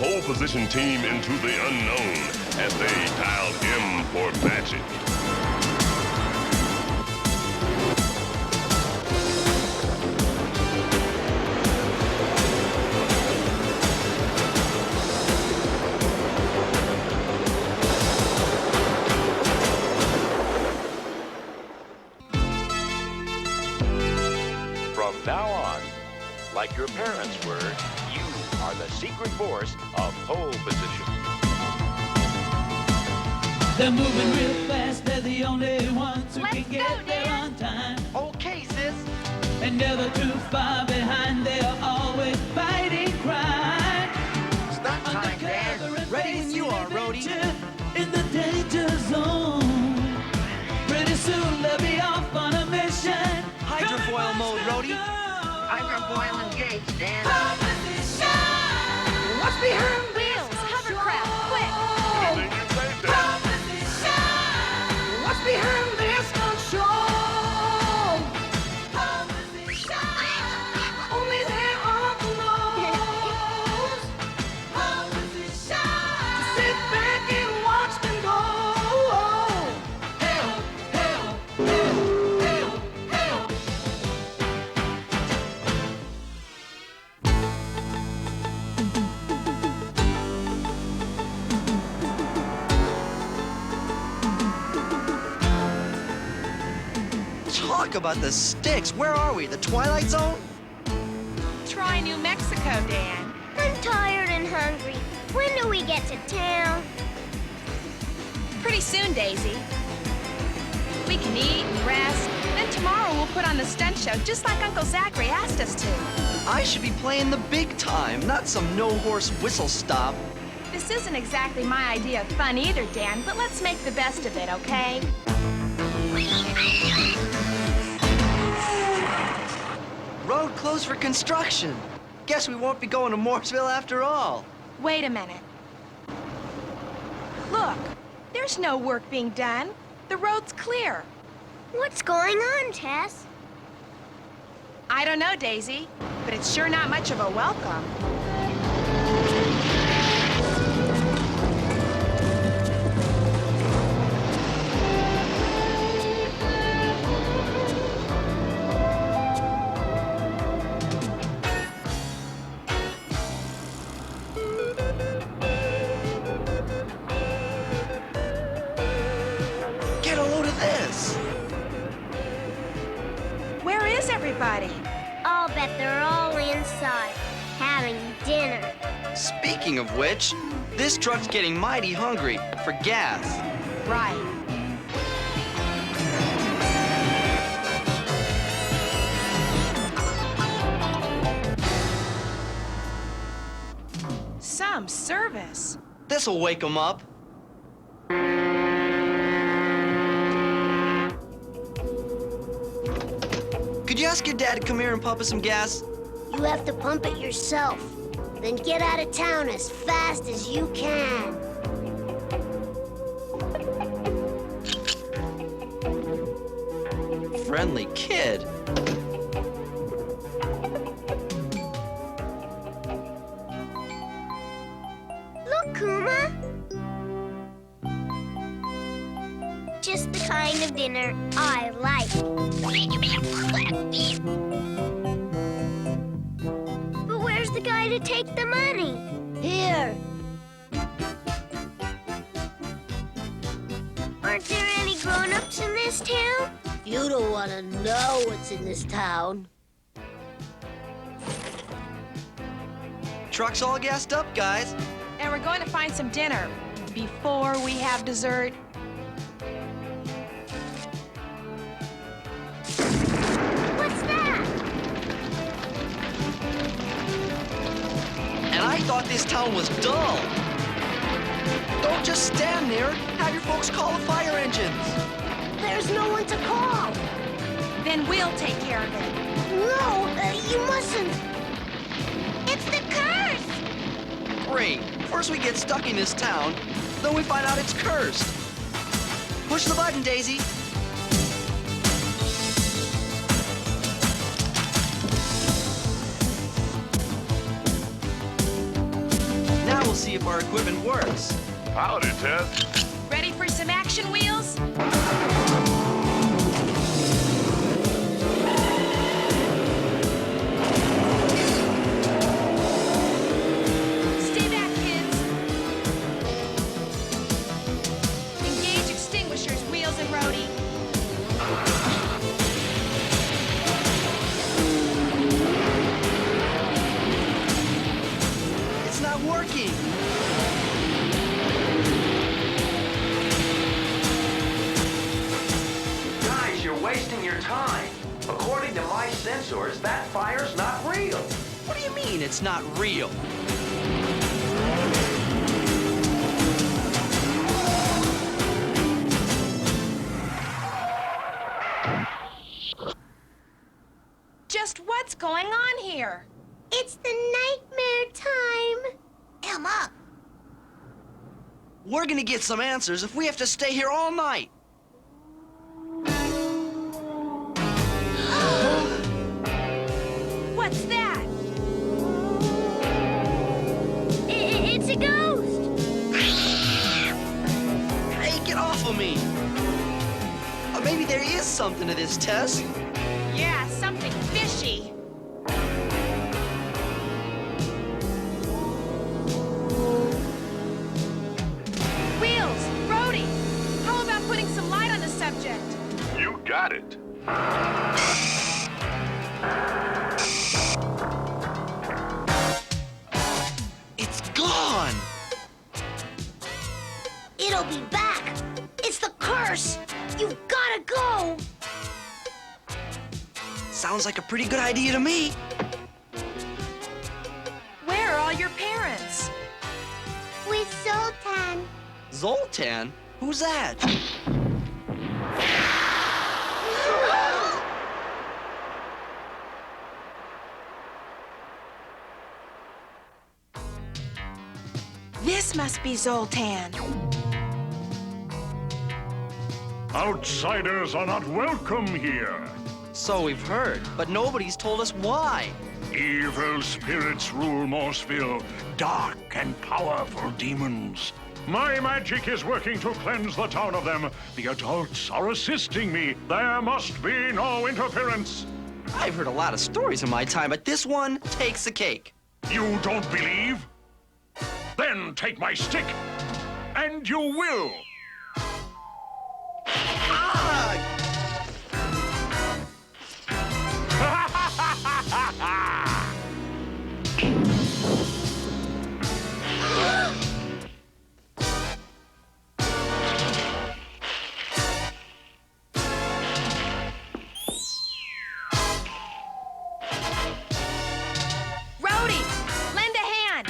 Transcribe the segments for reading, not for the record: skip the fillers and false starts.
pole position team into the unknown as they dialed M for magic. From now on, like your parents were, you are the secret force of pole position. They're moving real fast, they're the only ones who can get go, there Dan. on time. Okay, sis. And never too far behind, they are always fighting crime. Stunt time, Dan. Ready when you are, Roadie. In the danger zone. Pretty soon they'll be off on a mission. Hydrofoil mode, Roadie. Hydrofoil engaged, Dan. What's behind Wheels, hovercraft, quick! Anything you say, Dad. What's behind this stunt show? Only there are the knows. To sit back and watch them go. Help, help, help, help, help. Talk about the sticks. Where are we? The Twilight Zone? Try New Mexico, Dan. I'm tired and hungry. When do we get to town? Pretty soon, Daisy. We can eat and rest. Then tomorrow we'll put on the stunt show just like Uncle Zachary asked us to. I should be playing the big time, not some no-horse whistle stop. This isn't exactly my idea of fun either, Dan, but let's make the best of it, okay? Road closed for construction. Guess we won't be going to Mooresville after all. Wait a minute. Look, there's no work being done. The road's clear. What's going on, Tess? I don't know, Daisy, but it's sure not much of a welcome. Get a load of this. Where is everybody? I'll bet they're all inside, having dinner. Speaking of which, this truck's getting mighty hungry for gas. Right. Some service. This'll wake them up. Could you ask your dad to come here and pump us some gas? You have to pump it yourself. Then get out of town as fast as you can. Friendly kid. Look, Kuma. Just the kind of dinner I like. But where's the guy to take the money? Here. Aren't there any grown-ups in this town? You don't want to know what's in this town. Truck's all gassed up, guys. And we're going to find some dinner before we have dessert. What's that? And I thought this town was dull. Don't just stand there. Have your folks call the fire engines. There's no one to call. Then we'll take care of it. No, you mustn't. It's the curse! Great. First we get stuck in this town, then we find out it's cursed. Push the button, Daisy. Now we'll see if our equipment works. Howdy, Tess. Ready for some action, Wheels? Stay back, kids. Engage extinguishers, Wheels and Roadie. It's not working. Guys, you're wasting your time. According to my sensors, that fire's not real. What do you mean it's not real? Just what's going on here? It's the nightmare time. Emma. We're gonna get some answers if we have to stay here all night. What's that? It's a ghost. Hey, get off of me! Maybe there is something to this, Tess. Yeah, something fishy. Wheels, Roadie, how about putting some light on the subject? You got it. It's gone! It'll be back. It's the curse. You've gotta go. Sounds like a pretty good idea to me. Where are all your parents? With Sultan. Zoltan? Who's that? This must be Zoltan. Outsiders are not welcome here. So we've heard, but nobody's told us why. Evil spirits rule Morseville, dark and powerful demons. My magic is working to cleanse the town of them. The adults are assisting me. There must be no interference. I've heard a lot of stories in my time, but this one takes the cake. You don't believe? Then take my stick, and you will. Ah! Roadie, lend a hand.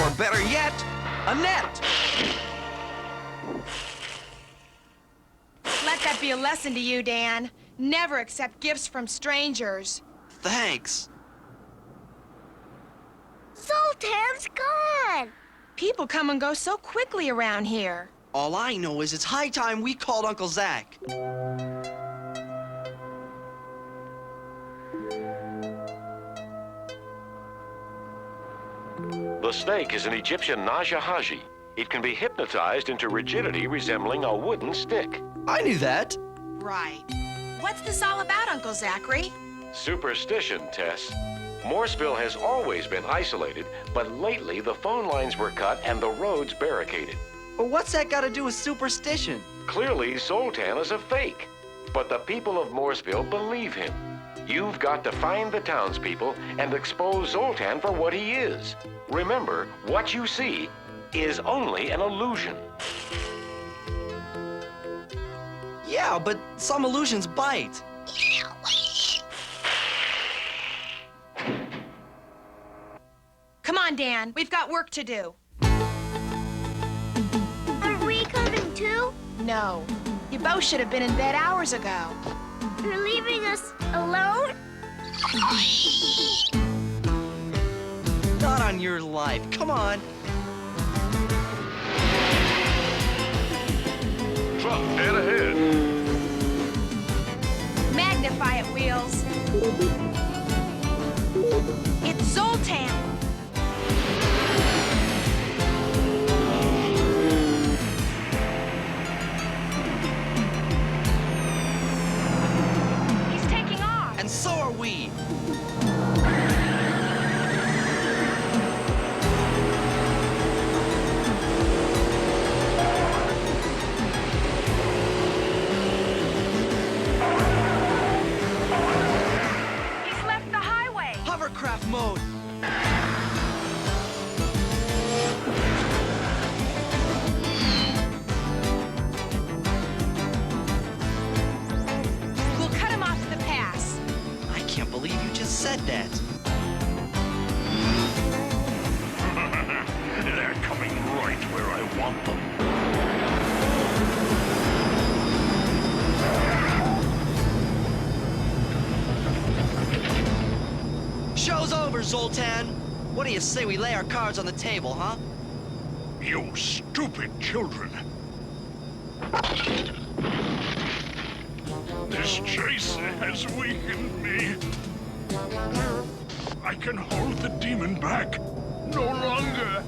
Or better yet, a net. Let that be a lesson to you, Dan. Never accept gifts from strangers. Thanks. Sultan's gone. People come and go so quickly around here. All I know is it's high time we called Uncle Zach. The snake is an Egyptian Najahaji. It can be hypnotized into rigidity resembling a wooden stick. I knew that. Right. What's this all about, Uncle Zachary? Superstition, Tess. Morseville has always been isolated, but lately the phone lines were cut and the roads barricaded. But what's that got to do with superstition? Clearly, Zoltan is a fake, but the people of Morseville believe him. You've got to find the townspeople and expose Zoltan for what he is. Remember, what you see is only an illusion. Yeah, but some illusions bite. Come on, Dan. We've got work to do. Are we coming too? No. You both should have been in bed hours ago. You're leaving us alone? Not on your life. Come on. Truck dead ahead. Magnify it, Wheels. It's Zoltan. and so are we. He's left the highway. Hovercraft mode. We'll cut him off the pass. I can't believe you just said that. They're coming right where I want them. Show's over, Zoltan. What do you say we lay our cards on the table, huh? You stupid children. This chase has weakened me. I can hold the demon back no longer.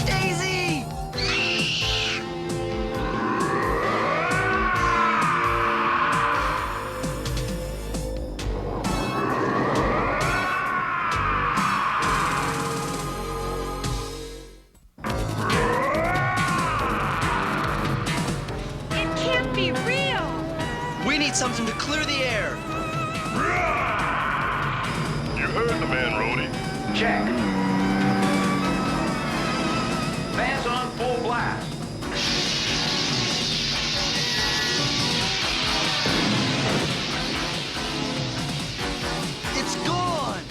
Daisy! It can't be real. We need something to clear the air. You heard the man, Roadie. Check. Fans on full blast. It's gone!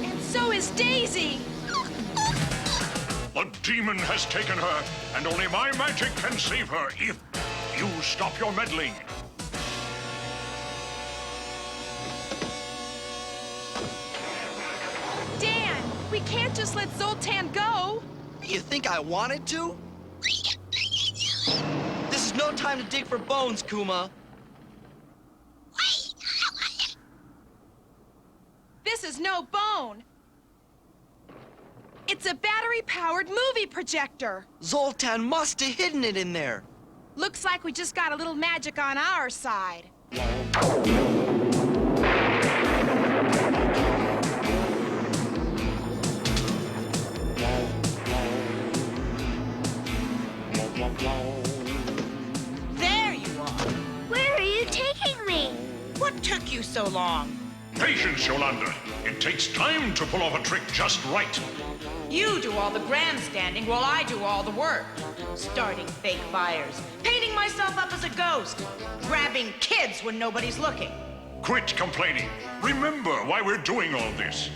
And so is Daisy. The demon has taken her, and only my magic can save her if you stop your meddling. Dan, we can't just let Zoltan go. You think I wanted to? This is no time to dig for bones, Kuma. This is no bone. It's a battery-powered movie projector. Zoltan must have hidden it in there. Looks like we just got a little magic on our side. There you are. Where are you taking me? What took you so long? Patience, Yolanda. It takes time to pull off a trick just right. You do all the grandstanding while I do all the work. Starting fake fires, painting myself up as a ghost, grabbing kids when nobody's looking. Quit complaining. Remember why we're doing all this.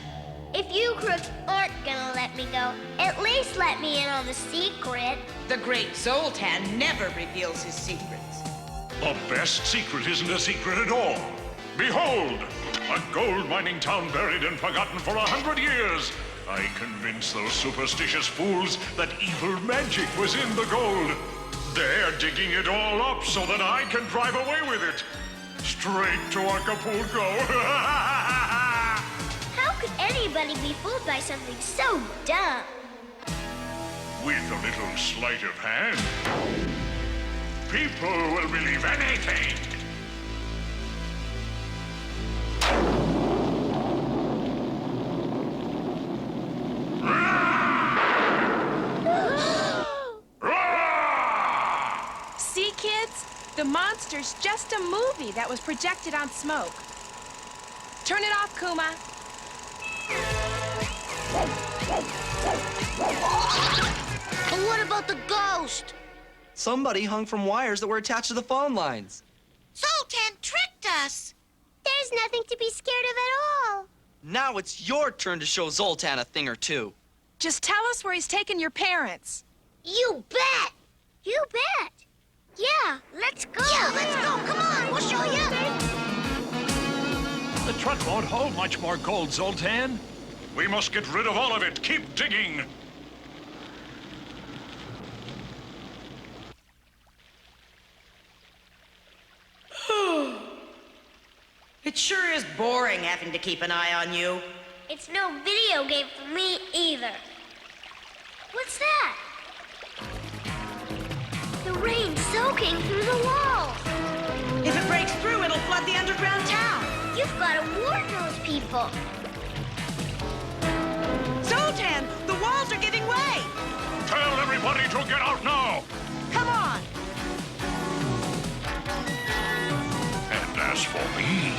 If you crooks aren't gonna let me go, at least let me in on the secret. The great Zoltan never reveals his secrets. The best secret isn't a secret at all. Behold, a gold mining town buried and forgotten for 100 years. I convinced those superstitious fools that evil magic was in the gold. They're digging it all up so that I can drive away with it. Straight to Acapulco. How could anybody be fooled by something so dumb? With a little sleight of hand, people will believe anything. See, kids? The monster's just a movie that was projected on smoke. Turn it off, Kuma. But what about the ghost? Somebody hung from wires that were attached to the phone lines. Zoltan tricked us. There's nothing to be scared of at all. Now it's your turn to show Zoltan a thing or two. Just tell us where he's taken your parents. You bet! You bet! Yeah, let's go! Yeah, let's go! Come on, we'll show you! The truck won't hold much more gold, Zoltan. We must get rid of all of it. Keep digging. It sure is boring having to keep an eye on you. It's no video game for me either. What's that? The rain soaking through the walls. If it breaks through, it'll flood the underground town. You've got to warn those people. Zoltan, the walls are giving way. Tell everybody to get out now! Come on. And as for me...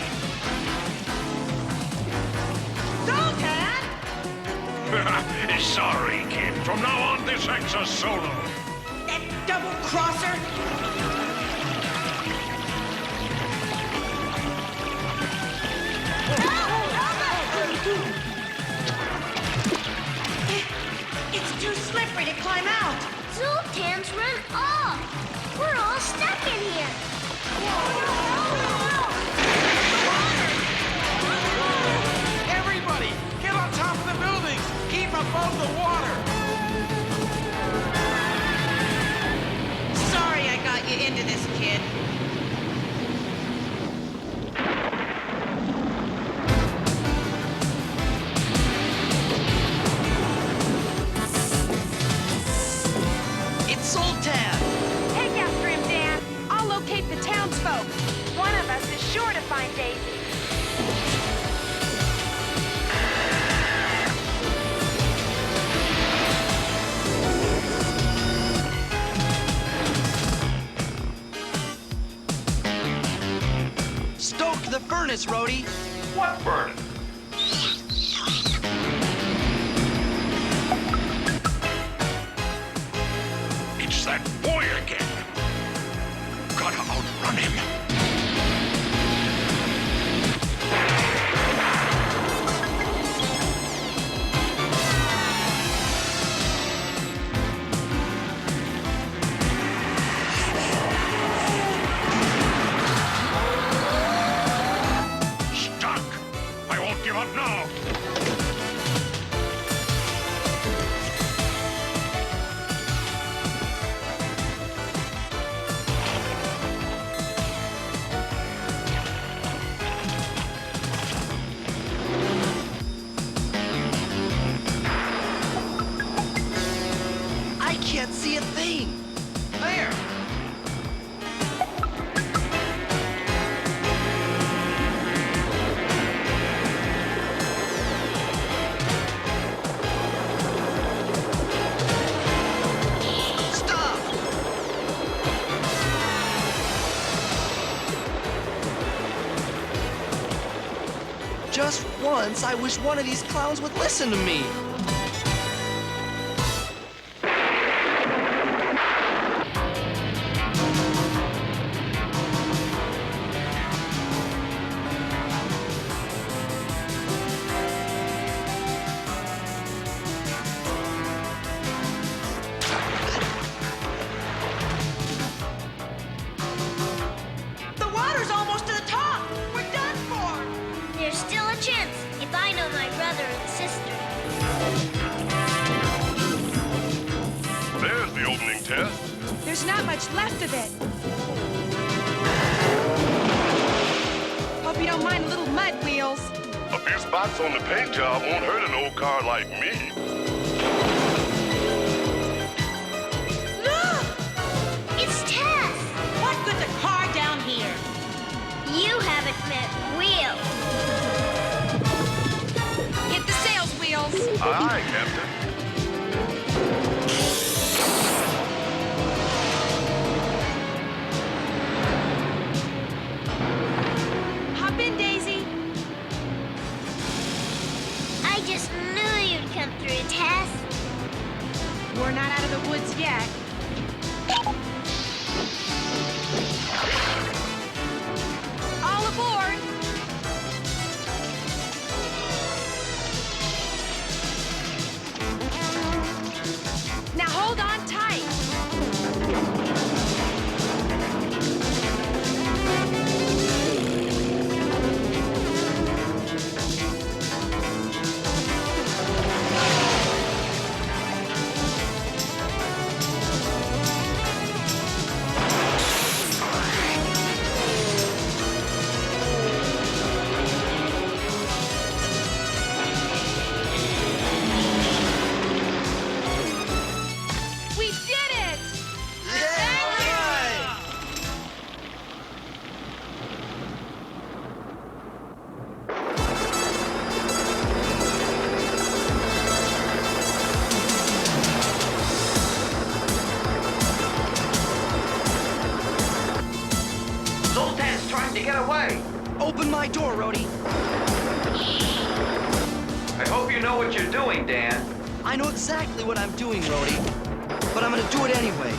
Zoltan! Sorry, kid. From now on, this act's a solo. That double crosser. It's too slippery to climb out. Zoltan's run off. We're all stuck in here. Everybody, get on top of the buildings. Keep above the water. Sorry I got you into this, kid. It's Zoltan! Take after him, Dan. I'll locate the townsfolk. One of us is sure to find Daisy. Stoke the furnace, Roadie! What burning? It's that boy again. Gotta outrun him. Stuck. I won't give up now. I can't see a thing! There. Stop! Just once, I wish one of these clowns would listen to me. The water's almost to the top. We're done for. There's still a chance if I know my brother and sister. There's the opening, Tess. There's not much left of it. Hope you don't mind a little mud, Wheels. A few spots on the paint job won't hurt an old car like me. Look! It's Tess. What good's a car down here? You haven't met Wheels. Hit the sails, Wheels. Aye, Captain. Hop in, Daisy. I just knew you'd come through, Tess. We're not out of the woods yet. All aboard. Now hold on tight. my door, Roadie. I hope you know what you're doing, Dan. I know exactly what I'm doing, Roadie, but I'm gonna do it anyway.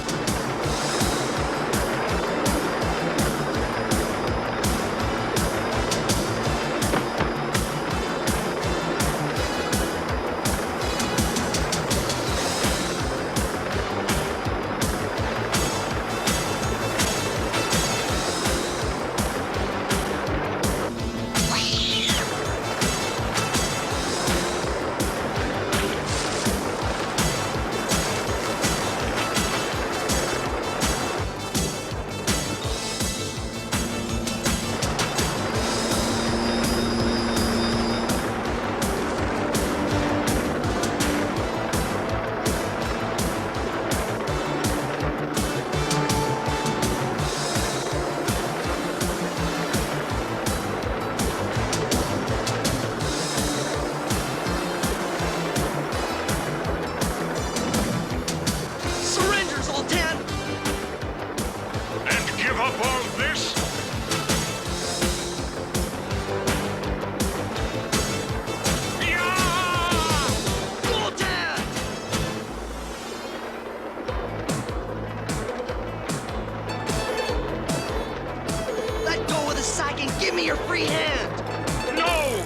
Give me your free hand! No!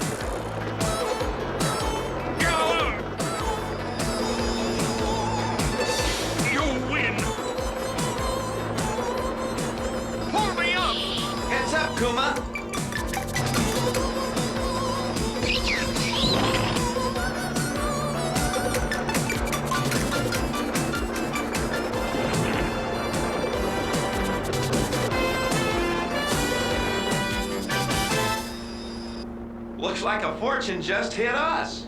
You win! Pull me up! Heads up, Kuma. Looks like a fortune just hit us.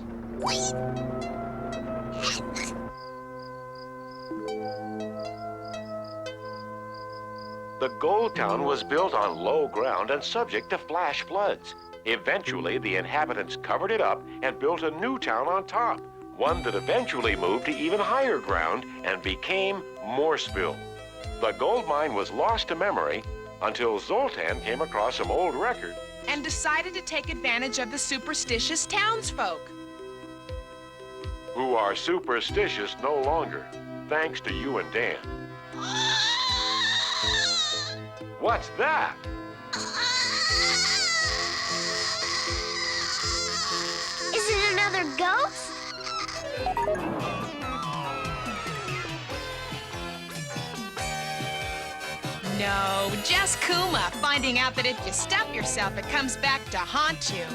The gold town was built on low ground and subject to flash floods. Eventually, the inhabitants covered it up and built a new town on top, one that eventually moved to even higher ground and became Morseville. The gold mine was lost to memory until Zoltan came across some old record and decided to take advantage of the superstitious townsfolk. who are superstitious no longer, thanks to you and Dan. What's that? Is it another ghost? No, just Kuma finding out that if you stop yourself, it comes back to haunt you.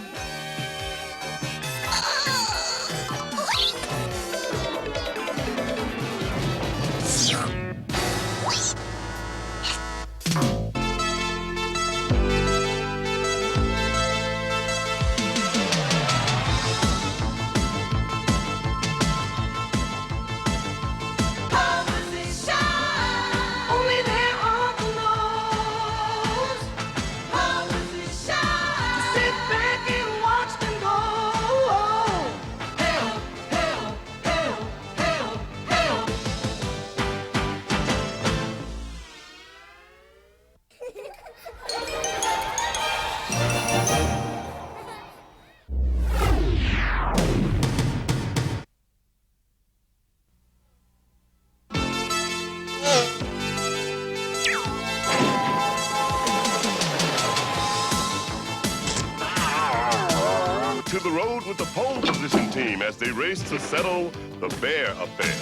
To the road with the Pole Position team as they race to settle the bear affair.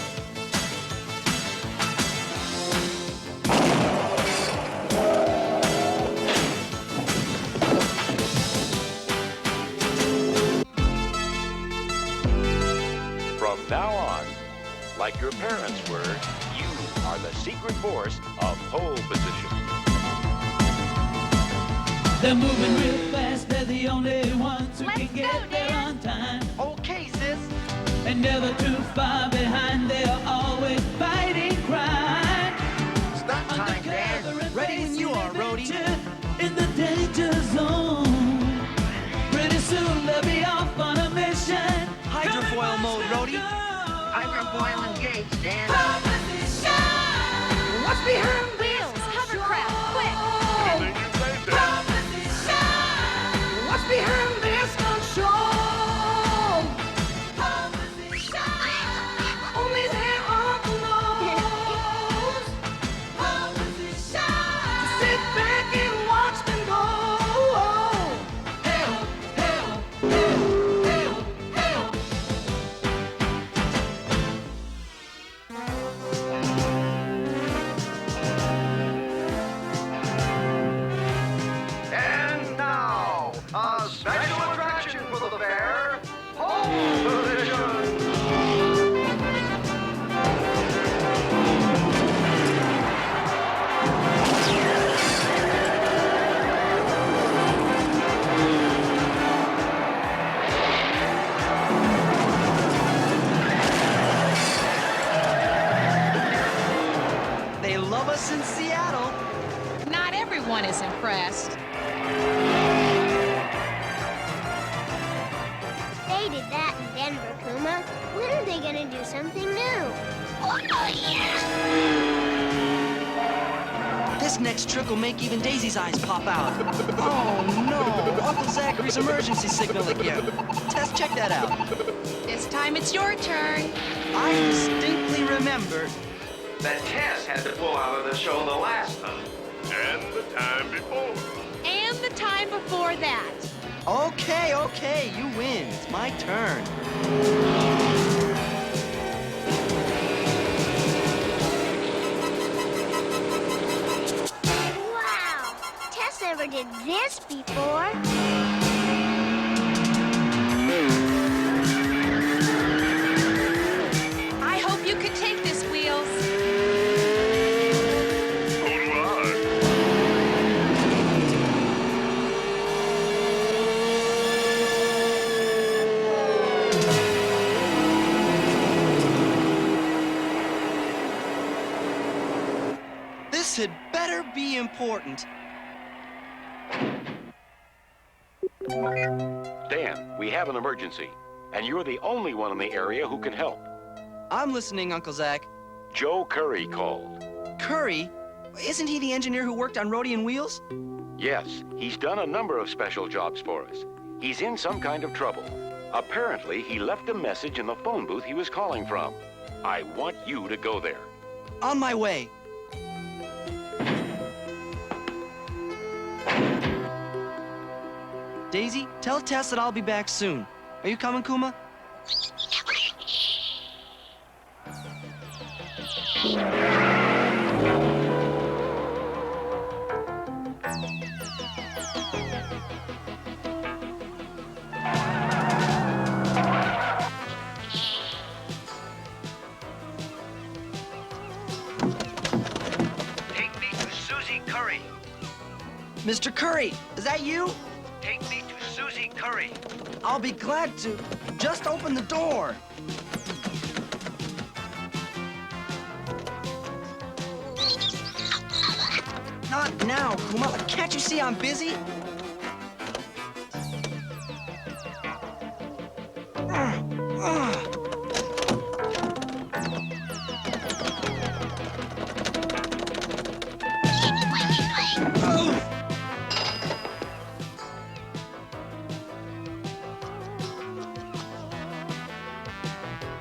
From now on, like your parents were, you are the secret force of Pole Position. They're moving real fast, they're the only ones who can get there on time. Okay, sis. And never too far behind, they're always fighting crime. Stop time, Dan. Ready when you are, Roadie. In the danger zone. Pretty soon they'll be off on a mission. Hydrofoil mode, Roadie. Hydrofoil engaged, Dan. What's behind wheels? Hovercraft, quick! Anything you say, Dan. since Seattle. Not everyone is impressed. They did that in Denver, Kuma. When are they gonna do something new? Oh, yes! This next trick will make even Daisy's eyes pop out. Oh, no. Uncle Zachary's emergency signal again. Tess, check that out. This time it's your turn. I distinctly remember that Tess had to pull out of the show the last time. And the time before. And the time before that. Okay, you win. It's my turn. Wow! Tess never did this before. I hope you can take this, Wheels. So do I. This had better be important. Dan, we have an emergency, and you're the only one in the area who can help. I'm listening, Uncle Zach. Joe Curry called. Curry? Isn't he the engineer who worked on Roadie and Wheels? Yes, he's done a number of special jobs for us. He's in some kind of trouble. Apparently, he left a message in the phone booth he was calling from. I want you to go there. On my way. Daisy, tell Tess that I'll be back soon. Are you coming, Kuma? Take me to Susie Curry. Mr. Curry, is that you? Take me to Susie Curry. I'll be glad to. Just open the door. Not now, Kuma. Can't you see I'm busy?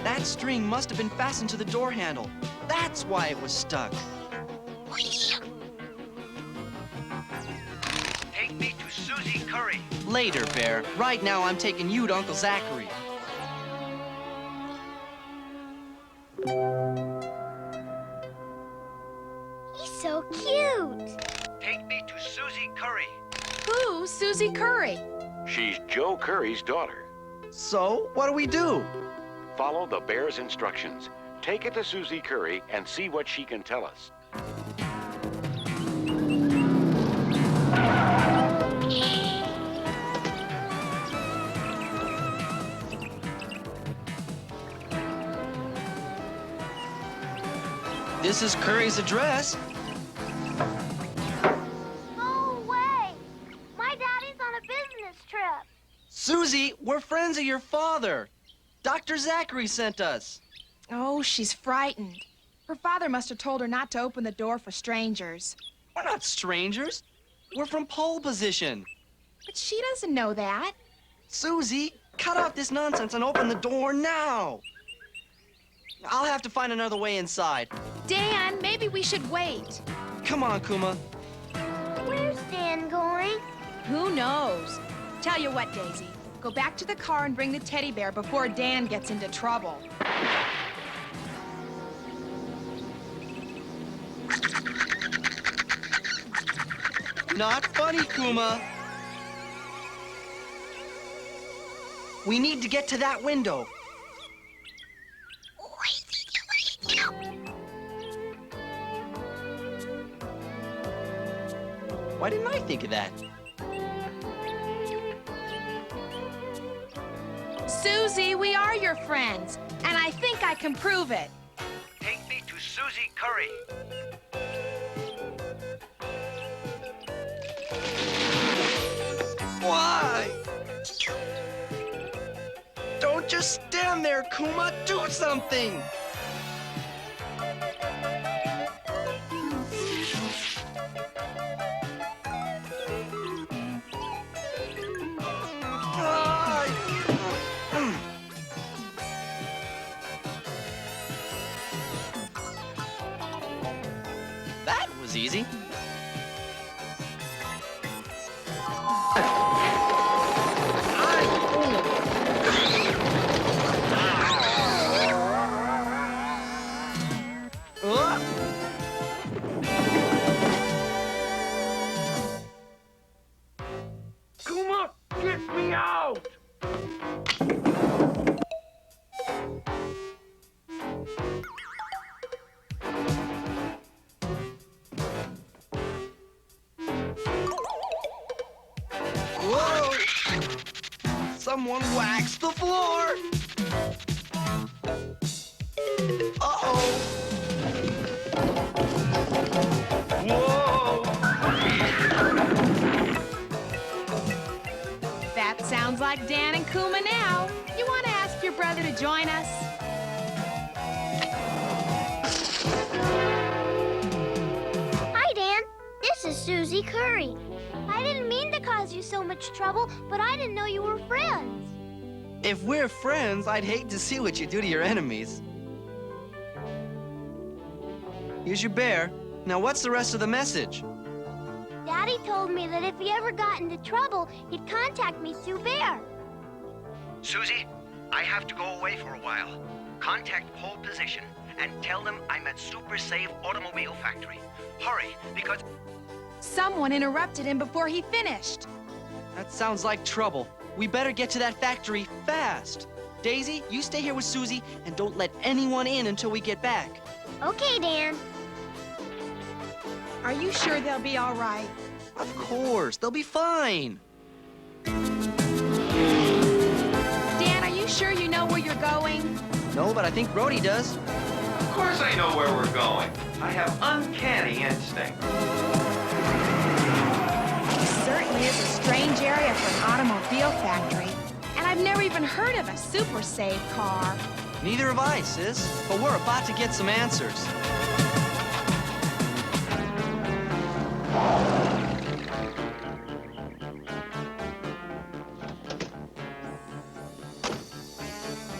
That string must have been fastened to the door handle. That's why it was stuck. Take me to Susie Curry. Later, Bear. Right now, I'm taking you to Uncle Zachary. He's so cute. Take me to Susie Curry. Who's Susie Curry? She's Joe Curry's daughter. So, what do we do? Follow the bear's instructions. Take it to Susie Curry and see what she can tell us. This is Curry's address. No way! My daddy's on a business trip. Susie, we're friends of your father. Dr. Zachary sent us. Oh, she's frightened. Her father must have told her not to open the door for strangers. We're not strangers. We're from Pole Position. But she doesn't know that. Susie, cut off this nonsense and open the door now. I'll have to find another way inside. Dan, maybe we should wait. Come on, Kuma. Where's Dan going? Who knows? Tell you what, Daisy. Go back to the car and bring the teddy bear before Dan gets into trouble. Not funny, Kuma. We need to get to that window. Why didn't I think of that? Susie, we are your friends, and I think I can prove it. Take me to Susie Curry. Just stand there, Kuma. Do something. That was easy. Kuma, get me out! Whoa! Someone waxed the floor! Uh-oh! Whoa! That sounds like Dan and Kuma now. You want to ask your brother to join us? Hi, Dan. This is Susie Curry. I didn't mean to cause you so much trouble, but I didn't know you were friends. If we're friends, I'd hate to see what you do to your enemies. Here's your bear. Now, what's the rest of the message? Daddy told me that if he ever got into trouble, he'd contact me through Bear. Susie, I have to go away for a while. Contact Pole Position and tell them I'm at Super Save Automobile Factory. Hurry, because... Someone interrupted him before he finished. That sounds like trouble. We better get to that factory fast. Daisy, you stay here with Susie and don't let anyone in until we get back. Okay, Dan. Are you sure they'll be all right? Of course, they'll be fine. Dan, are you sure you know where you're going? No, but I think Roadie does. Of course I know where we're going. I have uncanny instinct. This certainly is a strange area for an automobile factory. And I've never even heard of a Super Save car. Neither have I, sis. But we're about to get some answers.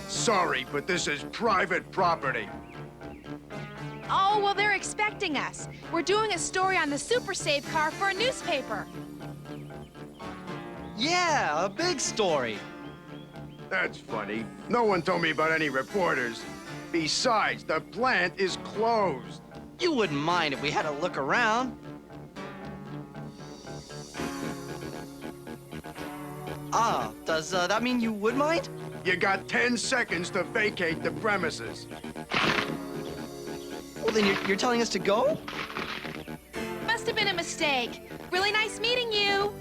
Sorry, but this is private property. Oh, well, they're expecting us. We're doing a story on the Super Save car for a newspaper. Yeah, a big story. That's funny. No one told me about any reporters. Besides, the plant is closed. You wouldn't mind if we had a look around. Ah, does that mean you would mind? You got 10 seconds to vacate the premises. Well, then you're telling us to go? Must have been a mistake. Really nice meeting you.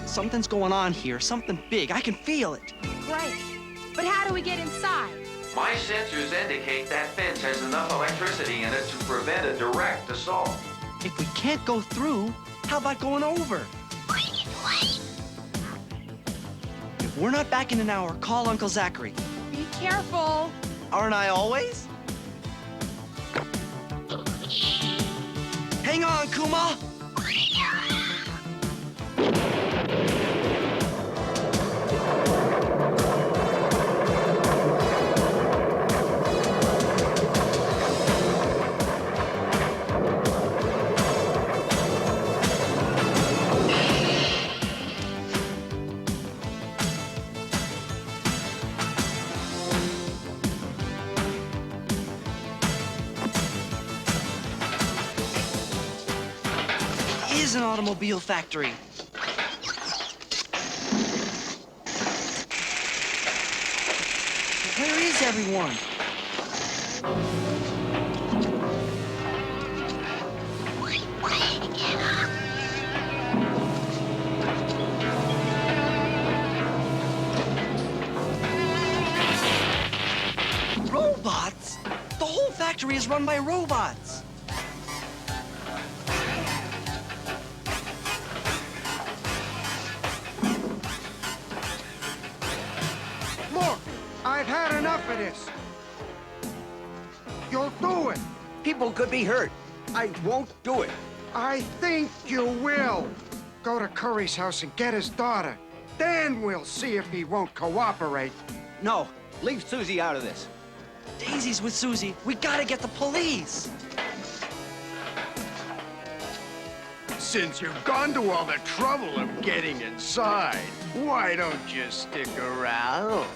Something's going on here, something big. I can feel it. Great. But how do we get inside? My sensors indicate that fence has enough electricity in it to prevent a direct assault. If we can't go through, how about going over? If we're not back in an hour, call Uncle Zachary. Be careful. Aren't I always? Hang on, Kuma! Is an automobile factory. Where is everyone? Robots? The whole factory is run by robots. for this. You'll do it. People could be hurt. I won't do it. I think you will. Go to Curry's house and get his daughter. Then we'll see if he won't cooperate. No, leave Susie out of this. Daisy's with Susie. We gotta get the police. Since you've gone to all the trouble of getting inside, why don't you stick around?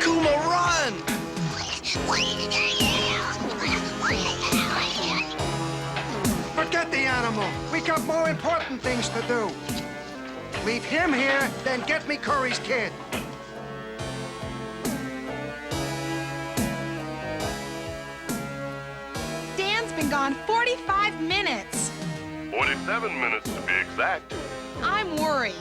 Kuma, run! Forget the animal. We got more important things to do. Leave him here, then get me Curry's kid. Dan's been gone 45 minutes. 47 minutes to be exact. I'm worried.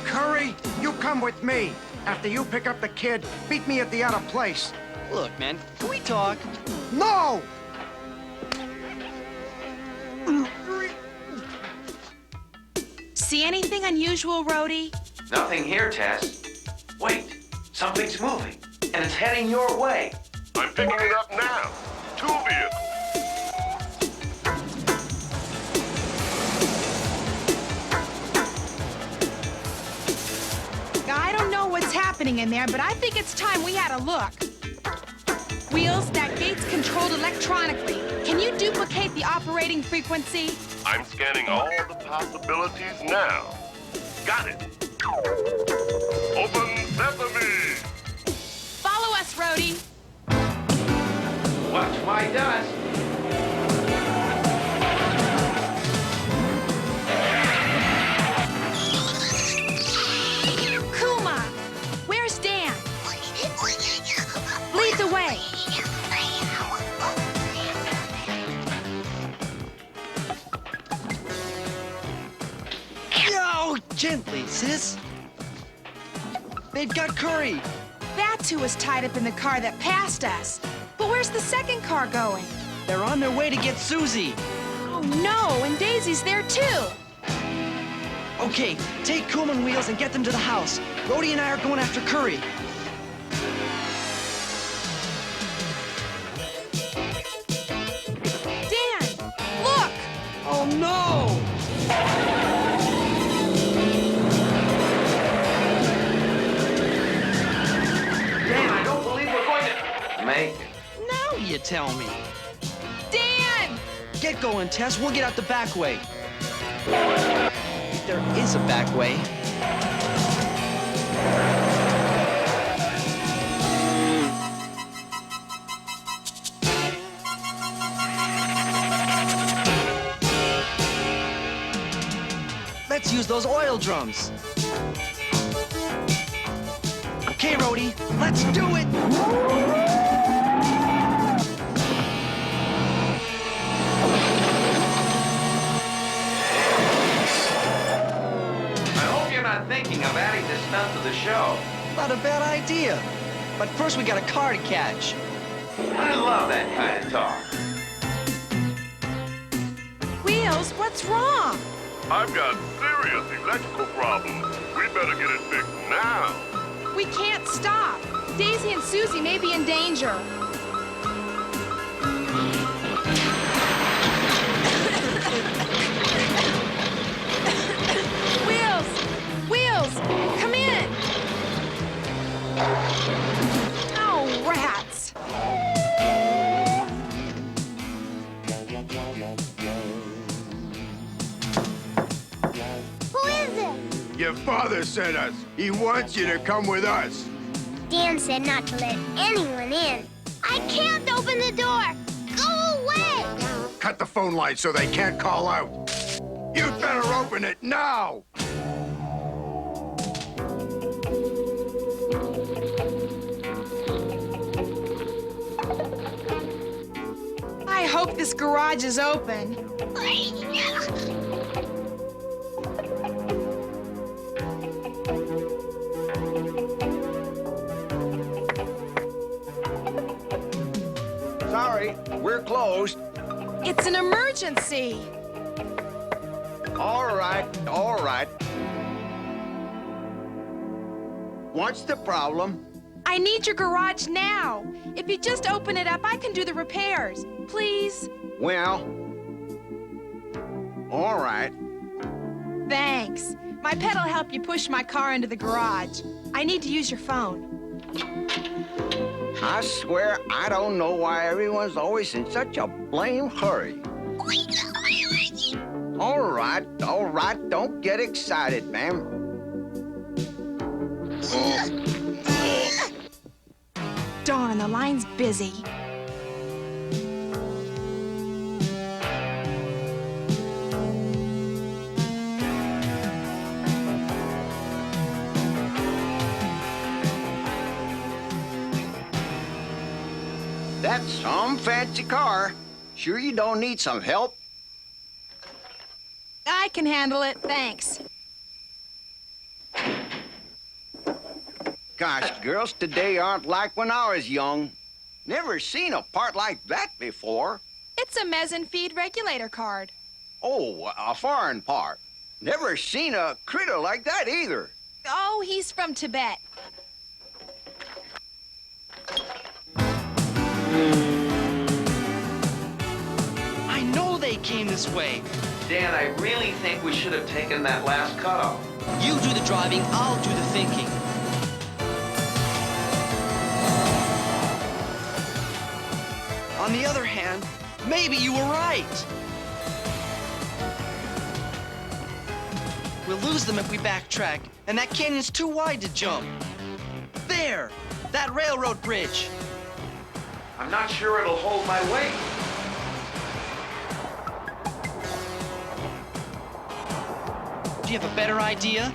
Curry, you come with me. After you pick up the kid, meet me at the other place. Look, man, can we talk? No! See anything unusual, Roadie? Nothing here, Tess. Wait, something's moving, and it's heading your way. I'm picking it up now. 2 vehicles. I don't know what's happening in there, but I think it's time we had a look. Wheels, that gate's controlled electronically. Can you duplicate the operating frequency? I'm scanning all the possibilities now. Got it. Open sesame. Follow us, Roadie. Watch my dust. Kuma, where's Dan? Lead the way. Yo, gently, sis. They've got Curry. That's who was tied up in the car that passed us. But where's the second car going? They're on their way to get Susie. Oh no, and Daisy's there too. Okay, take Kuma and Wheels and get them to the house. Roadie and I are going after Curry. Dan, look! Oh no! Dan, I don't believe we're going to make it. Now you tell me. Dan! Get going, Tess. We'll get out the back way. If there is a back way. Let's use those oil drums. Okay, Roadie, let's do it! I hope you're not thinking of adding this stunt to the show. Not a bad idea. But first we got a car to catch. I love that kind of talk. Wheels, what's wrong? I've got serious electrical problems. We better get it fixed now. We can't stop. Daisy and Susie may be in danger. Wheels, come in. Oh, rats. Who is it? Your father sent us. He wants you to come with us. Dan said not to let anyone in. I can't open the door. Go away. Cut the phone line so they can't call out. You'd better open it now. I hope this garage is open. Sorry, we're closed. It's an emergency. All right, all right. What's the problem? I need your garage now. If you just open it up, I can do the repairs. Please? Well, all right. Thanks. My pet'll help you push my car into the garage. I need to use your phone. I swear I don't know why everyone's always in such a blame hurry. All right, don't get excited, ma'am. Darn, the line's busy. That's some fancy car. Sure you don't need some help? I can handle it, thanks. Gosh, girls today aren't like when I was young. Never seen a part like that before. It's a mezzanine feed regulator card. Oh, a foreign part. Never seen a critter like that either. Oh, he's from Tibet. I know they came this way. Dan, I really think we should have taken that last cutoff. You do the driving, I'll do the thinking. On the other hand, maybe you were right. We'll lose them if we backtrack, and that canyon's too wide to jump. There! That railroad bridge! I'm not sure it'll hold my weight. Do you have a better idea?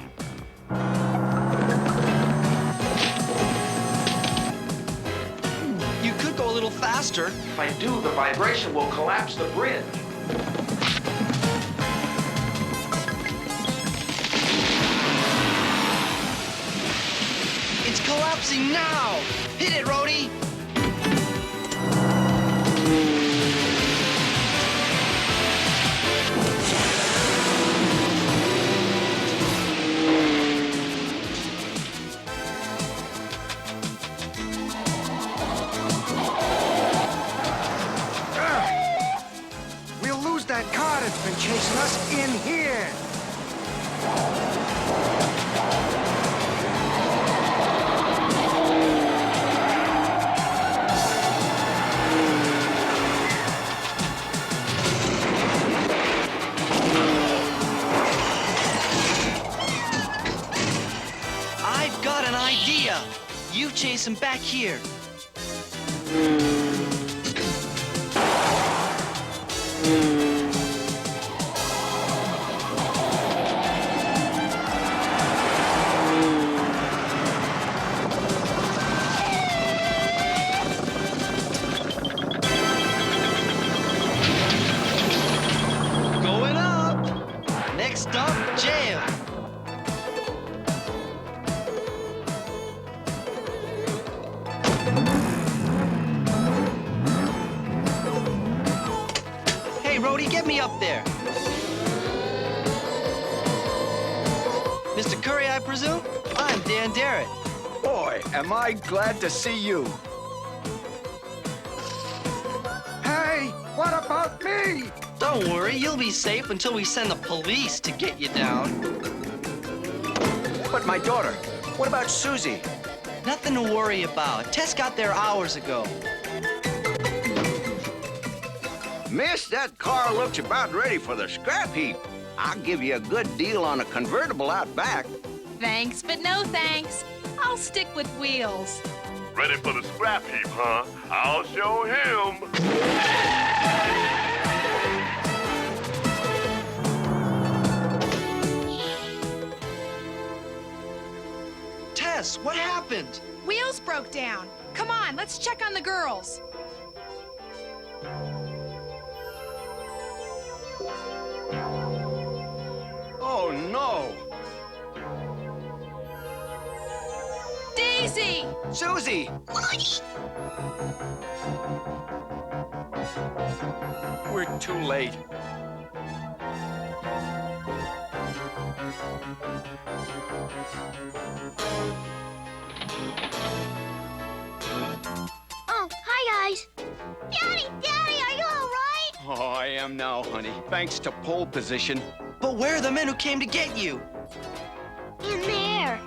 You could go a little faster. If I do, the vibration will collapse the bridge. It's collapsing now! Hit it, Roadie! We'll lose that car that's been chasing us in here. I've got an idea. You chase him back here. Going up. Next stop, jail. Hey, Roadie, get me up there. Mr. Curry, I presume? I'm Dan Darrett. Boy, am I glad to see you. Hey, what about me? Don't worry, you'll be safe until we send the police to get you down. But my daughter, what about Susie? Nothing to worry about. Tess got there hours ago. Miss, that car looks about ready for the scrap heap. I'll give you a good deal on a convertible out back. Thanks, but no thanks. I'll stick with Wheels. Ready for the scrap heap, huh? I'll show him. Tess, what happened? Wheels broke down. Come on, let's check on the girls. Oh, no. Daisy! Susie! we're too late. Oh, hi, guys. Daddy, are you all right? Oh, I am now, honey. Thanks to pole position. But where are the men who came to get you? In there.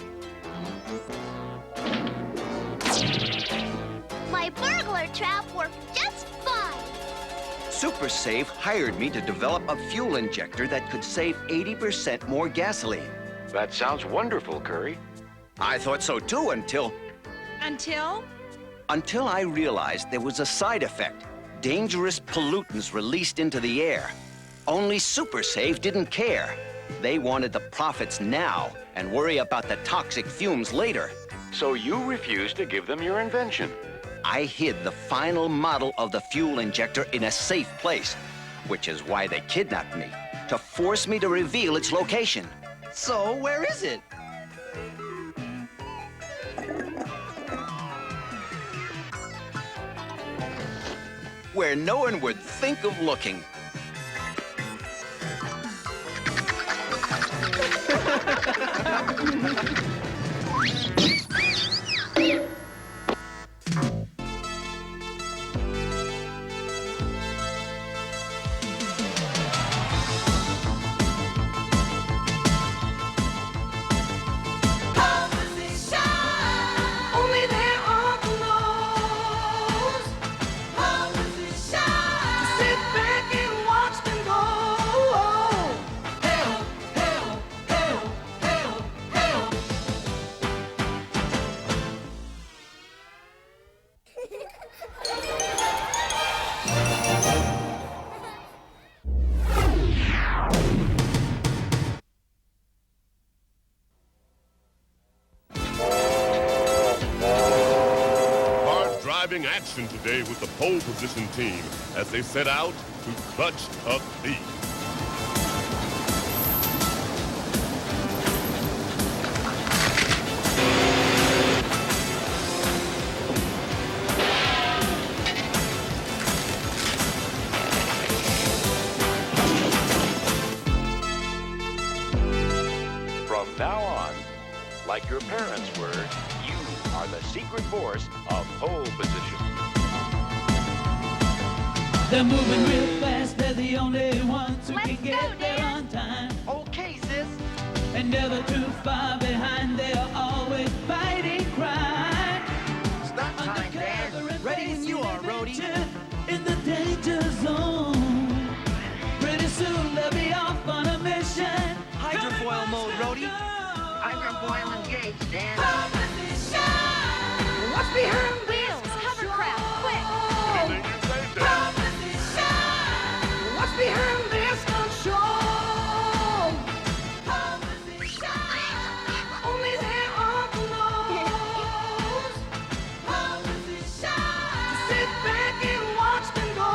My burglar trap worked just fine. Super Safe hired me to develop a fuel injector that could save 80% more gasoline. That sounds wonderful, Curry. I thought so too until I realized there was a side effect. Dangerous pollutants released into the air. Only Super Safe didn't care. They wanted the profits now and worry about the toxic fumes later. So you refused to give them your invention. I hid the final model of the fuel injector in a safe place, which is why they kidnapped me, to force me to reveal its location. So, where is it? Where no one would think of looking. Only there are clothes. To sit back and watch them go. Help, help, help, help, help. Hard driving action today with the pole position team as they set out to clutch a thief. From now on, like your parents were, you are the secret force of pole position. They're moving real fast, they're the only ones who can get there on time. Okay, sis. And never too far behind, they are always fighting crime. Stunt time, Dan. Ready when you are, Roadie. In the danger zone. Pretty soon they'll be off on a mission. Hydrofoil mode, Roadie. Hydrofoil engaged, Dan. What's behind Wheels, hovercraft, quick! Anything you say, Dan. What's behind this stunt show? Only there are clothes. To sit back and watch them go.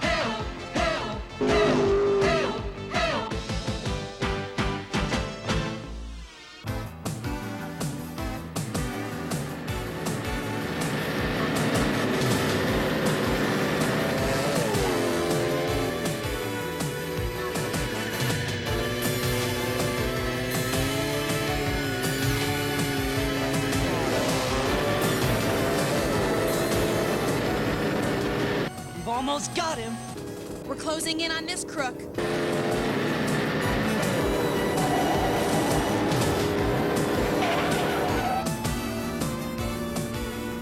Help, help, help, help, help. We've almost got him. We're closing in on this crook.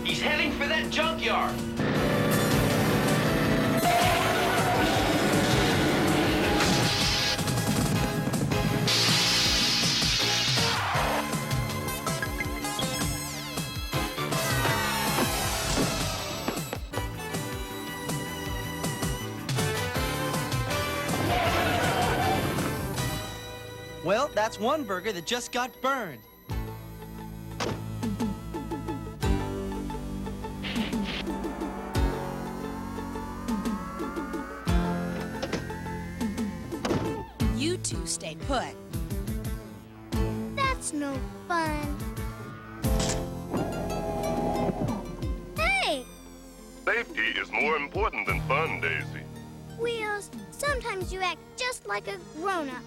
He's heading for that junkyard. Well, that's one burger that just got burned. You two stay put. That's no fun. Hey! Safety is more important than fun, Daisy. Wheels, sometimes you act just like a grown-up.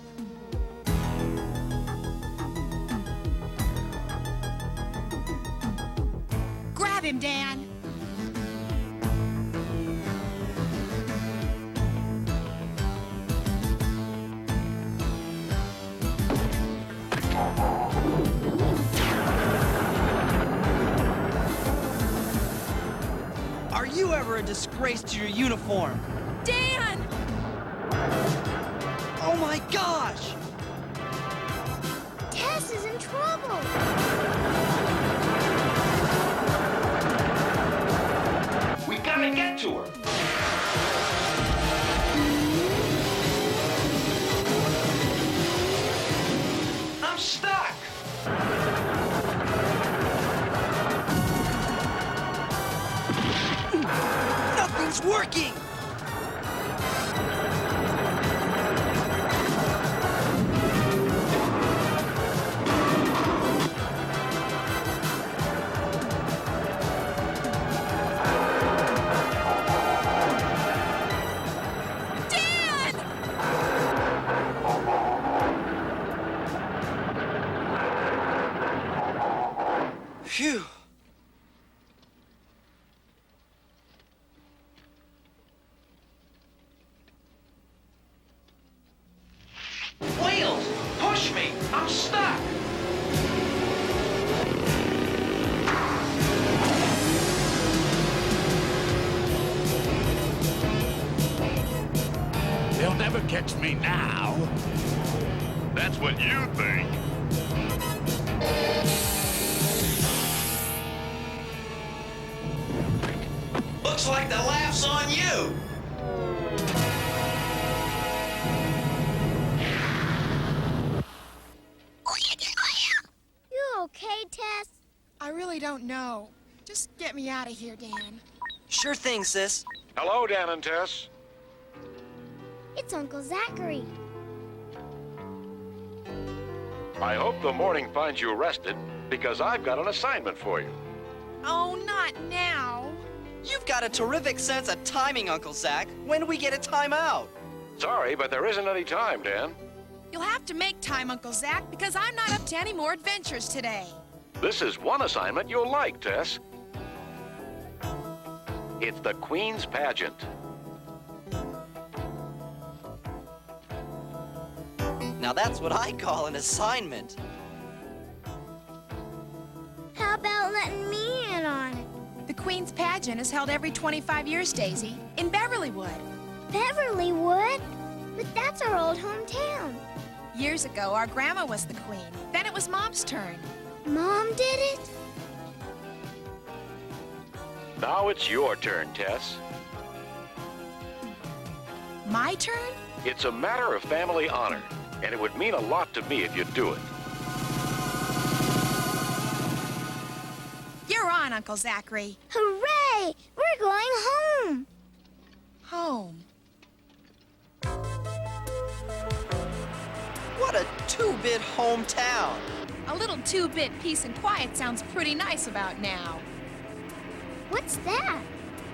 Grab him, Dan. Are you ever a disgrace to your uniform? Dan! Oh my gosh! Tess is in trouble. We gotta get to her. I'm stuck. Nothing's working! Phew. Wheels, push me. I'm stuck. They'll never catch me now. That's what you think. Looks like the laugh's on you! You okay, Tess? I really don't know. Just get me out of here, Dan. Sure thing, sis. Hello, Dan and Tess. It's Uncle Zachary. I hope the morning finds you rested, because I've got an assignment for you. Oh, not now. You've got a terrific sense of timing, Uncle Zach. When do we get a timeout? Sorry, but there isn't any time, Dan. You'll have to make time, Uncle Zach, because I'm not up to any more adventures today. This is one assignment you'll like, Tess. It's the Queen's Pageant. Now that's what I call an assignment. How about letting me in on it? The Queen's Pageant is held every 25 years, Daisy, in Beverlywood. Beverlywood? But that's our old hometown. Years ago, our grandma was the queen. Then it was Mom's turn. Mom did it? Now it's your turn, Tess. My turn? It's a matter of family honor, and it would mean a lot to me if you'd do it. You're on, Uncle Zachary. Hooray! We're going home. Home. What a two-bit hometown. A little two-bit peace and quiet sounds pretty nice about now. What's that?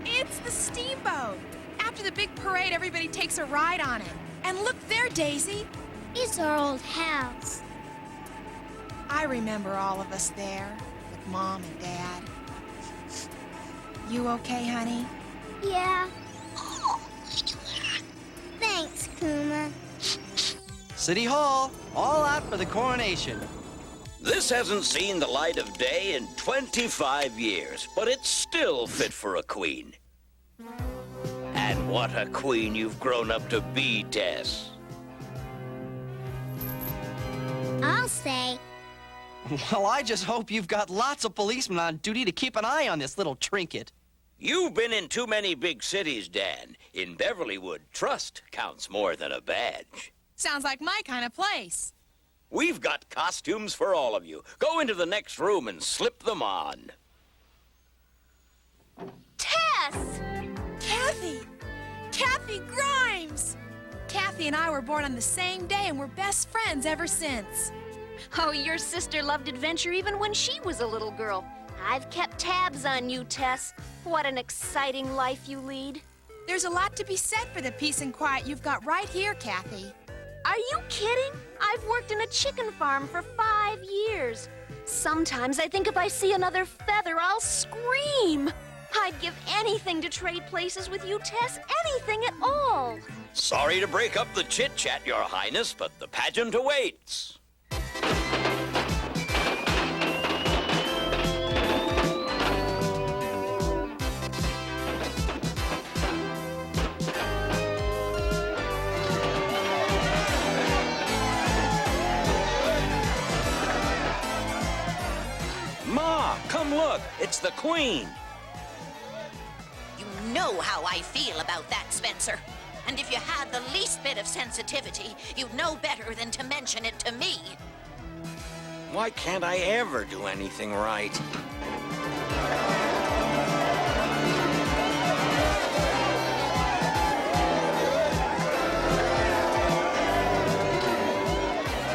It's the steamboat. After the big parade, everybody takes a ride on it. And look there, Daisy. It's our old house. I remember all of us there, with Mom and Dad. You okay, honey? Yeah. Thanks, Kuma. City Hall, all out for the coronation. This hasn't seen the light of day in 25 years, but it's still fit for a queen. And what a queen you've grown up to be, Tess. I'll say. Well, I just hope you've got lots of policemen on duty to keep an eye on this little trinket. You've been in too many big cities, Dan. In Beverlywood, trust counts more than a badge. Sounds like my kind of place. We've got costumes for all of you. Go into the next room and slip them on. Tess! Kathy! Kathy Grimes! Kathy and I were born on the same day and we're best friends ever since. Oh, your sister loved adventure even when she was a little girl. I've kept tabs on you, Tess. What an exciting life you lead. There's a lot to be said for the peace and quiet you've got right here, Kathy. Are you kidding? I've worked in a chicken farm for 5 years. Sometimes I think if I see another feather, I'll scream. I'd give anything to trade places with you, Tess. Anything at all. Sorry to break up the chit-chat, Your Highness, but the pageant awaits. Ma, come look. It's the Queen. You know how I feel about that, Spencer. And if you had the least bit of sensitivity, you'd know better than to mention it to me. Why can't I ever do anything right?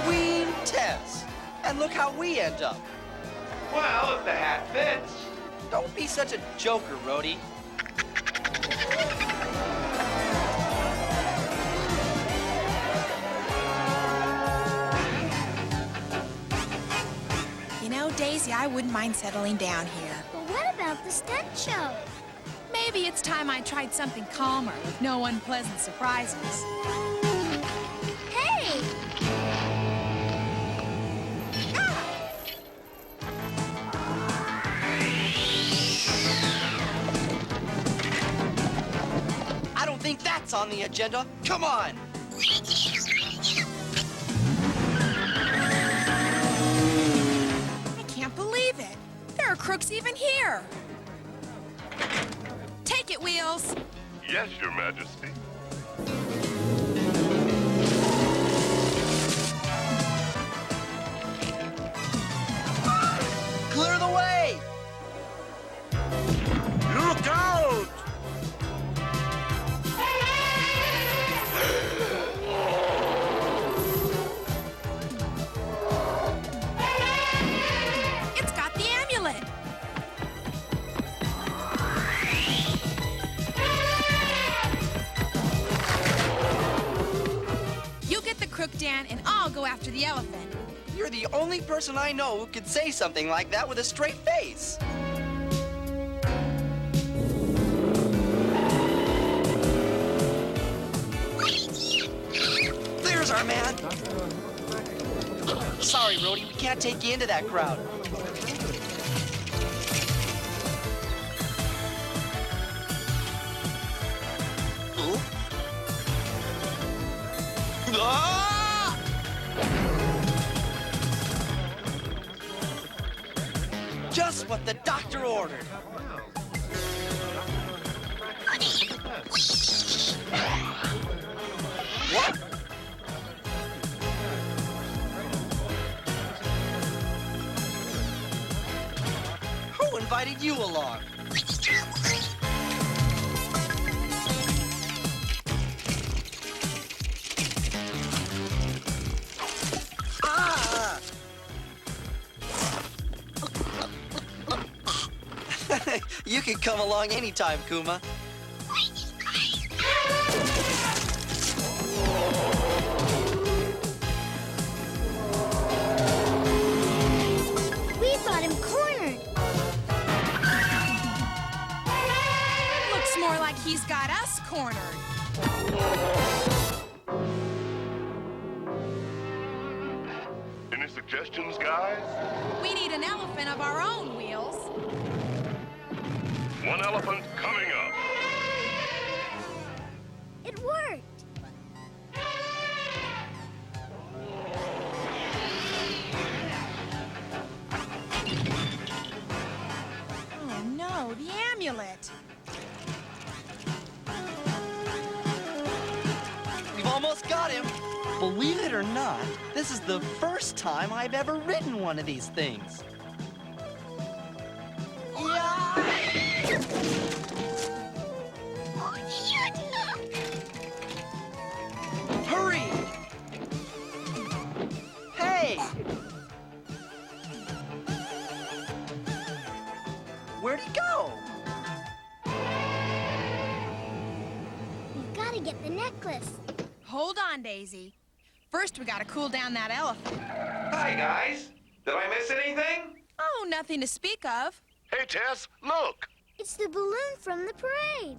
Queen Tess. And look how we end up. Well, if the hat fits. Don't be such a joker, Roadie. You know, Daisy, I wouldn't mind settling down here. But what about the stunt show? Maybe it's time I tried something calmer with no unpleasant surprises. Hey! I don't think that's on the agenda. Come on! I can't believe it. There are crooks even here. Take it, Wheels. Yes, Your Majesty. Clear the way! Look out! It's got the amulet. You get the crook, Dan, and I'll go after the elephant. You're the only person I know who could say something like that with a straight face. There's our man. Sorry, Roadie, we can't take you into that crowd. Ooh. Ah! Just what the doctor ordered. What? Who invited you along? Ah! You can come along anytime, Kuma. We've got him cornered. Looks more like he's got us cornered. Any suggestions, guys? We need an elephant of our own, Wheels. One elephant coming up. It worked. Oh no, the amulet. We've almost got him. Believe it or not, this is the first time I've ever ridden one of these things. Hurry! Hey! get the necklace. Hold on, Daisy. First, we gotta cool down that elephant. Hi, guys. Did I miss anything? Oh, nothing to speak of. Hey, Tess, look! It's the balloon from the parade.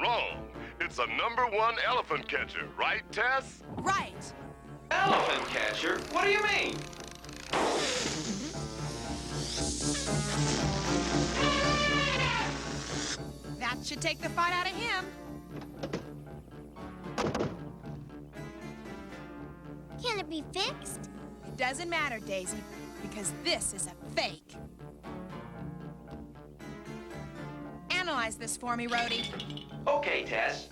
Wrong. It's a #1 elephant catcher, right, Tess? Right. Elephant catcher? What do you mean? That should take the fight out of him. Can it be fixed? It doesn't matter, Daisy, because this is a fake. Analyze this for me, Roadie. Okay, Tess.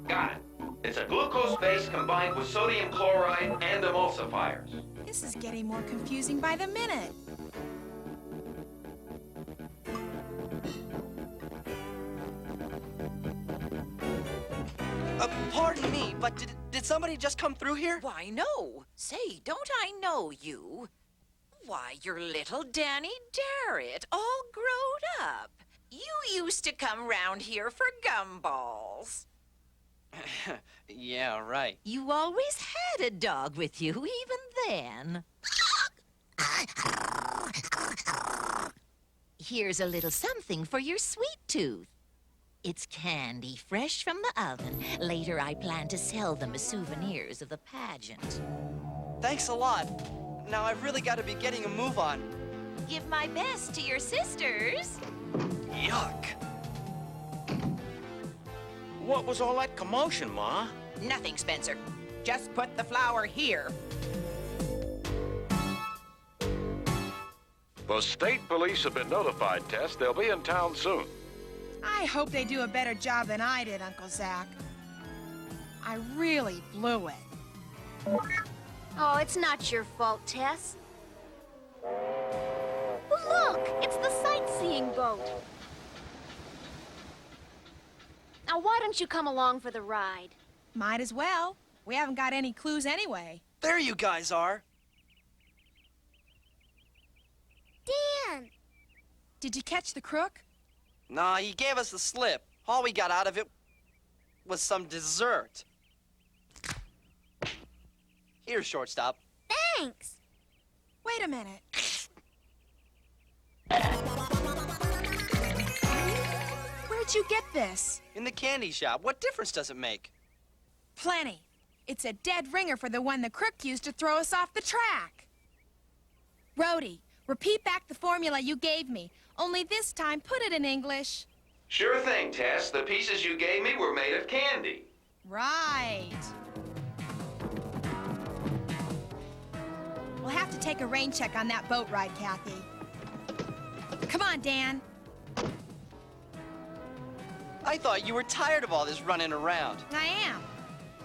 Got it. It's a glucose base combined with sodium chloride and emulsifiers. This is getting more confusing by the minute. Pardon me, but did somebody just come through here? Why, no. Say, don't I know you? Why, you're little Danny Darrett, all grown up. You used to come round here for gumballs. Yeah, right. You always had a dog with you, even then. Here's a little something for your sweet tooth. It's candy fresh from the oven. Later, I plan to sell them as souvenirs of the pageant. Thanks a lot. Now I've really got to be getting a move on. Give my best to your sisters. Yuck. What was all that commotion, Ma? Nothing, Spencer. Just put the flour here. The state police have been notified, Tess. They'll be in town soon. I hope they do a better job than I did, Uncle Zach. I really blew it. Oh, it's not your fault, Tess. Look, it's the sightseeing boat. Now, why don't you come along for the ride? Might as well. We haven't got any clues anyway. There you guys are. Dan! Did you catch the crook? Nah, he gave us the slip. All we got out of it was some dessert. Here, shortstop. Thanks! Wait a minute. Where'd you get this? In the candy shop. What difference does it make? Plenty. It's a dead ringer for the one the crook used to throw us off the track. Roadie, repeat back the formula you gave me, only this time put it in English. Sure thing, Tess. The pieces you gave me were made of candy. Right. We'll have to take a rain check on that boat ride, Kathy. Come on, Dan. I thought you were tired of all this running around. I am.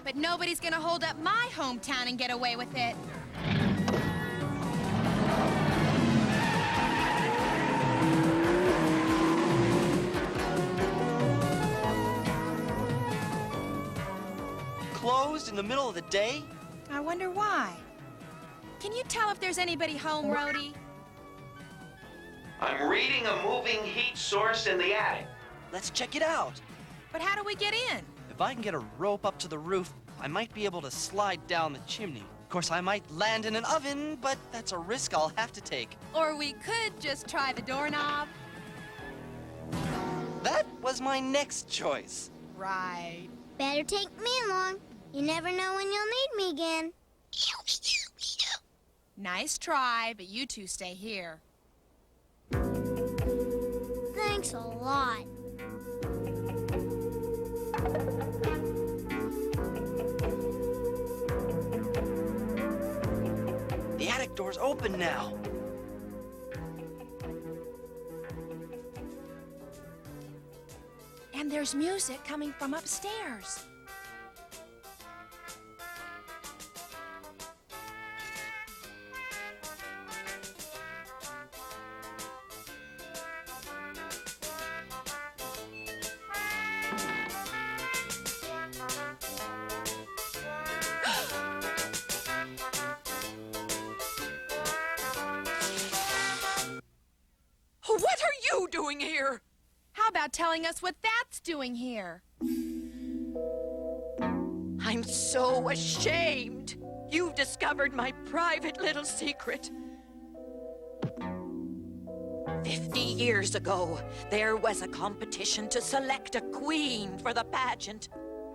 But nobody's gonna hold up my hometown and get away with it. Closed in the middle of the day? I wonder why. Can you tell if there's anybody home, Roadie? I'm reading a moving heat source in the attic. Let's check it out. But how do we get in? If I can get a rope up to the roof, I might be able to slide down the chimney. Of course, I might land in an oven, but that's a risk I'll have to take. Or we could just try the doorknob. That was my next choice. Right. Better take me along. You never know when you'll need me again. Nice try, but you two stay here. Thanks a lot. The attic door's open now. And there's music coming from upstairs. What are you doing here? How about telling us what that's doing here? I'm so ashamed. You've discovered my private little secret. 50 years ago, there was a competition to select a queen for the pageant.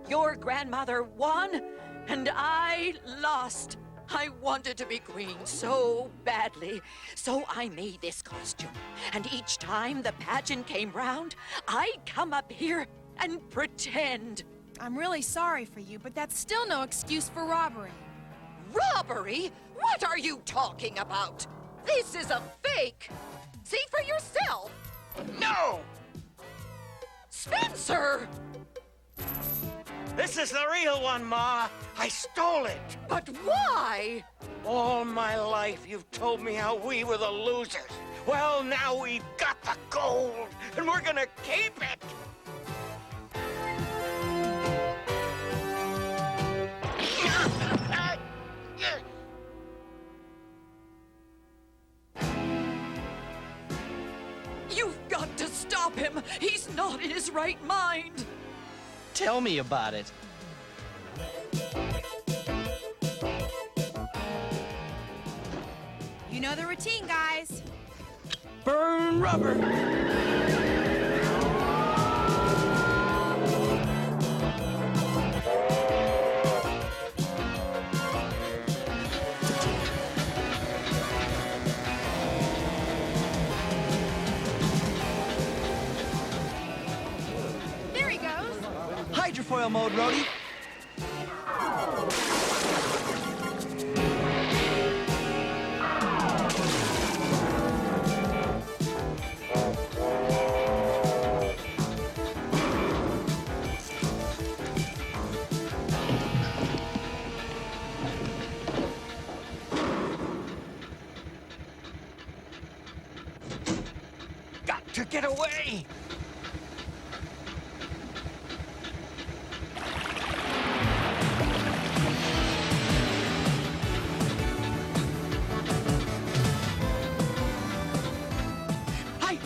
Your grandmother won, and I lost. I wanted to be queen so badly, so I made this costume. And each time the pageant came round, I'd come up here and pretend. I'm really sorry for you, but that's still no excuse for robbery. Robbery? What are you talking about? This is a fake. See for yourself. No! Spencer! This is the real one, Ma. I stole it. But why? All my life you've told me how we were the losers. Well, now we've got the gold, and we're gonna keep it. You've got to stop him. He's not in his right mind. Tell me about it. You know the routine, guys. Burn rubber! There he goes. Hydrofoil mode, Roadie. Got to get away.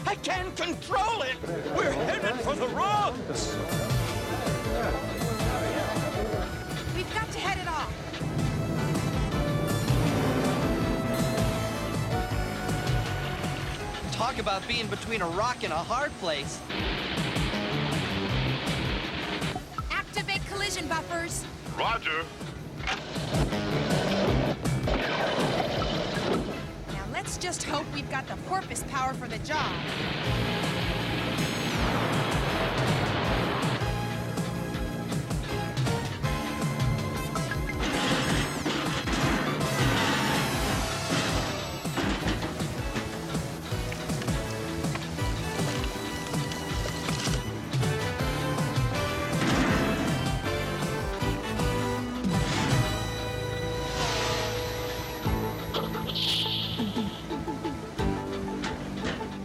I can't control it. We're headed for the rocks. We've got to head it off. Talk about being between a rock and a hard place. Activate collision buffers. Roger. Now let's just hope we've got the porpoise power for the job.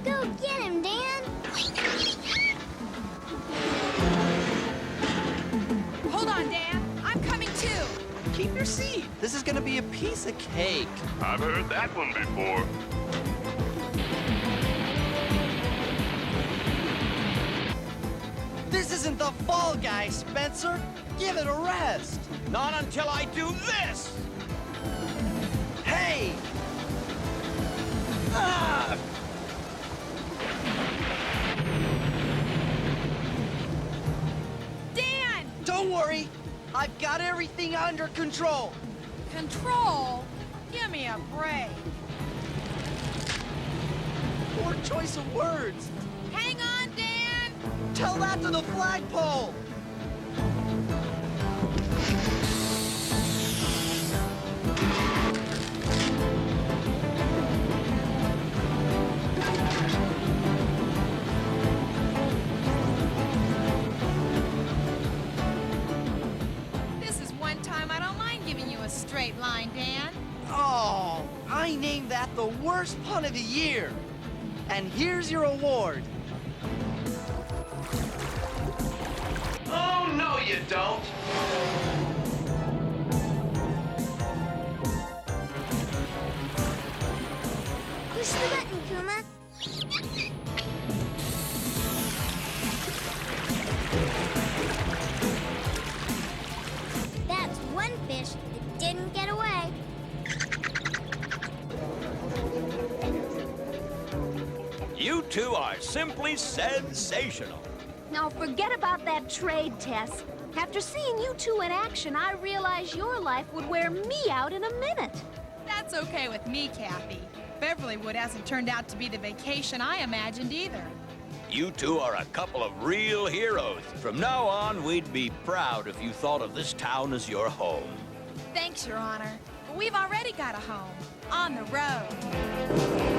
Go get him, Dan. Hold on, Dan. I'm coming too. Keep your seat. This is gonna be a piece of cake. I've heard that one before. This isn't the Fall Guy, Spencer. Give it a rest. Not until I do this. Hey! Ah! Dan! Don't worry. I've got everything under control. Control? Give me a break. Poor choice of words. Hang on, Dan! Tell that to the flagpole. This is one time I don't mind giving you a straight line, Dan. Oh, I named that the worst pun of the year. And here's your award. Oh, no, you don't. Push the button, Kuma. two are simply sensational. Now forget about that trade, Tess. After seeing you two in action, I realize your life would wear me out in a minute. That's okay with me, Kathy. Beverlywood hasn't turned out to be the vacation I imagined either. You two are a couple of real heroes. From now on, we'd be proud if you thought of this town as your home. Thanks, Your Honor. But we've already got a home. On the road.